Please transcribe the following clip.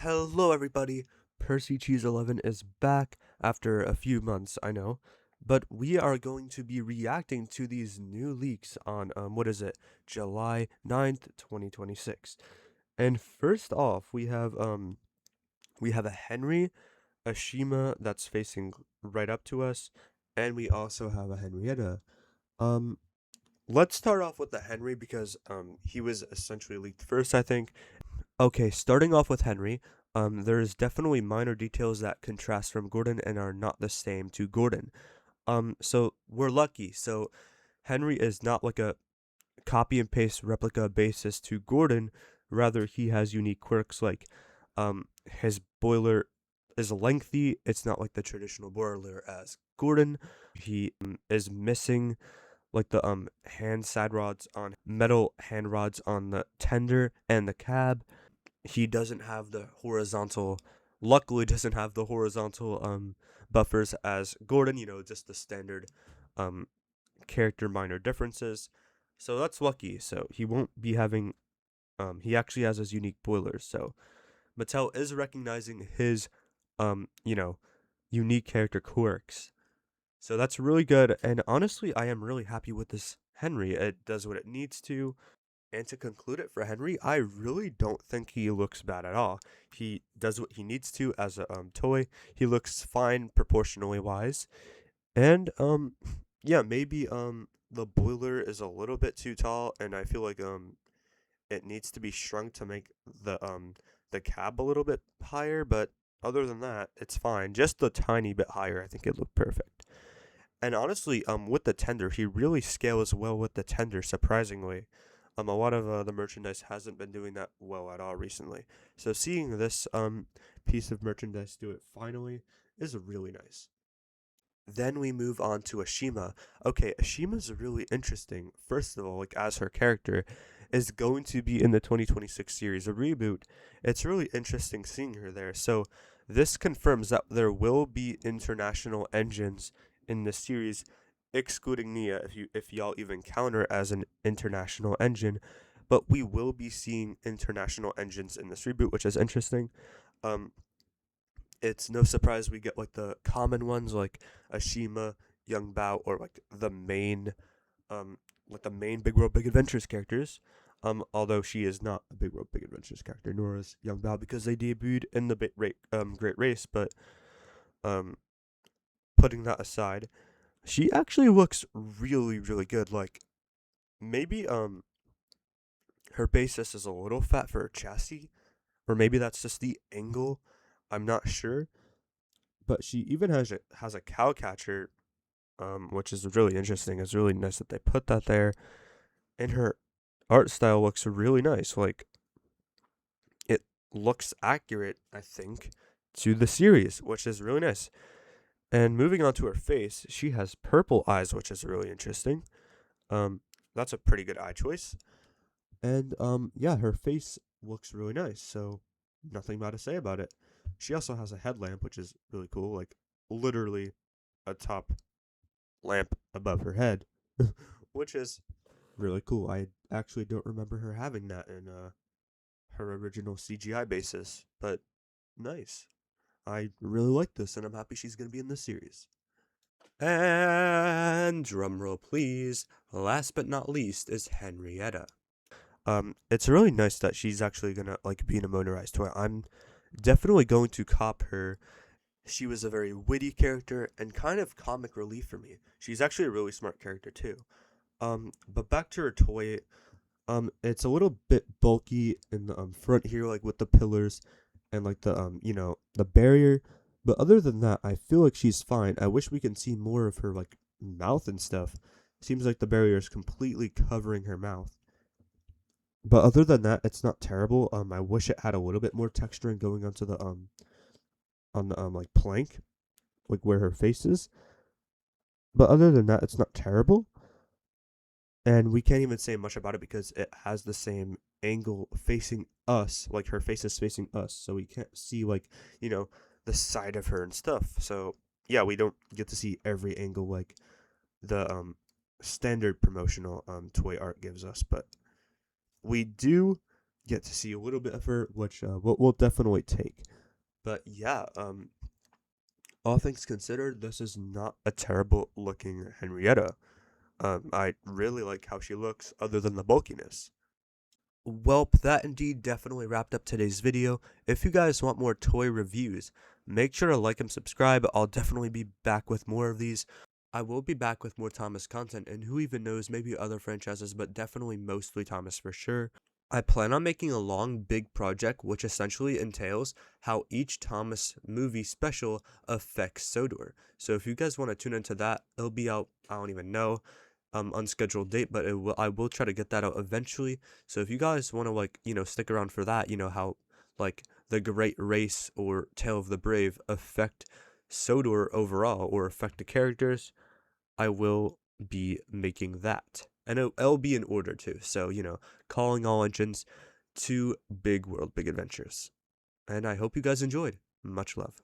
Hello, everybody. Percy Cheese 11 is back after a few months, I know, but we are going to be reacting to these new leaks on what is it, July 9th, 2026. And first off, we have a Henry Ashima that's facing right up to us, and we also have a Henrietta. Um, let's start off with the Henry because he was essentially leaked first, I think. Okay, starting off with Henry, there's definitely minor details that contrast from Gordon and are not the same to Gordon. So we're lucky. So Henry is not like a copy and paste replica basis to Gordon. Rather, he has unique quirks like, his boiler is lengthy. It's not like the traditional boiler as Gordon. He is missing like the hand side rods on metal hand rods on the tender and the cab. He doesn't have the horizontal luckily doesn't have the horizontal buffers as Gordon, just the standard um character minor differences. So that's lucky. So he won't be having he actually has his unique boilers. So Mattel is recognizing his um, you know, unique character quirks. So that's really good, and honestly I am really happy with this Henry. It does what it needs to. And to conclude it for Henry, I really don't think he looks bad at all. He does what he needs to as a toy. He looks fine proportionally wise. And yeah, maybe the boiler is a little bit too tall and I feel like it needs to be shrunk to make the cab a little bit higher, but other than that, it's fine. Just a tiny bit higher, I think it looked perfect. And honestly, with the tender, he really scales well with the tender, surprisingly. A lot of the merchandise hasn't been doing that well at all recently. So seeing this piece of merchandise do it finally is really nice. Then we move on to Ashima. Okay, Ashima's really interesting. First of all, like as her character is going to be in the 2026 series, a reboot. It's really interesting seeing her there. So this confirms that there will be international engines in the series, excluding Nia, if y'all even count her as an international engine. But we will be seeing international engines in this reboot, which is interesting. Um, it's no surprise we get like the common ones like Ashima, Young Bao, or um like the main Big World Big Adventures characters. Although she is not a Big World Big Adventures character, nor is Young Bao because they debuted in the Great Race. But um, putting that aside, she actually looks really really good. Like maybe her basis is a little fat for her chassis, or maybe that's just the angle. I'm not sure, but she even has a cow catcher, which is really interesting. It's really nice that they put that there, and her art style looks really nice. Like it looks accurate, I think, to the series, which is really nice. And moving on to her face, she has purple eyes, which is really interesting. Um, that's a pretty good eye choice. And yeah, her face looks really nice. So nothing bad to say about it. She also has a headlamp, which is really cool. Like literally a top lamp above her head, which is really cool. I actually don't remember her having that in her original CGI basis, but nice. I really like this, and I'm happy she's going to be in this series. And drumroll please, last but not least is Henrietta. It's really nice that she's actually gonna like be in a motorized toy. I'm definitely going to cop her. She was a very witty character and kind of comic relief for me. She's actually a really smart character too. But back to her toy. It's a little bit bulky in the front here, like with the pillars and like the the barrier. But other than that, I feel like she's fine. I wish we can see more of her like mouth and stuff. Seems like the barrier is completely covering her mouth. But other than that, it's not terrible. I wish it had a little bit more texture and going onto the on the like plank, like where her face is. But other than that, it's not terrible. And we can't even say much about it because it has the same angle facing us, like her face is facing us, so we can't see like the side of her and stuff. So yeah, we don't get to see every angle like the standard promotional toy art gives us, but we do get to see a little bit of her, which we'll definitely take. But yeah, all things considered, this is not a terrible looking Henrietta. I really like how she looks, other than the bulkiness. Welp, that indeed definitely wrapped up today's video. If you guys want more toy reviews, make sure to like and subscribe. I'll definitely be back with more of these. I will be back with more Thomas content, and who even knows, maybe other franchises, but definitely mostly Thomas for sure. I plan on making a long, big project, which essentially entails how each Thomas movie special affects Sodor. So if you guys want to tune into that, it'll be out, I don't even know, unscheduled date, but I will try to get that out eventually. So if you guys want to, like, stick around for that, how, like, the Great Race or Tale of the Brave affect Sodor overall or affect the characters, I will be making that. And it'll be in order too. So, calling all engines to Big World, Big Adventures. And I hope you guys enjoyed. Much love.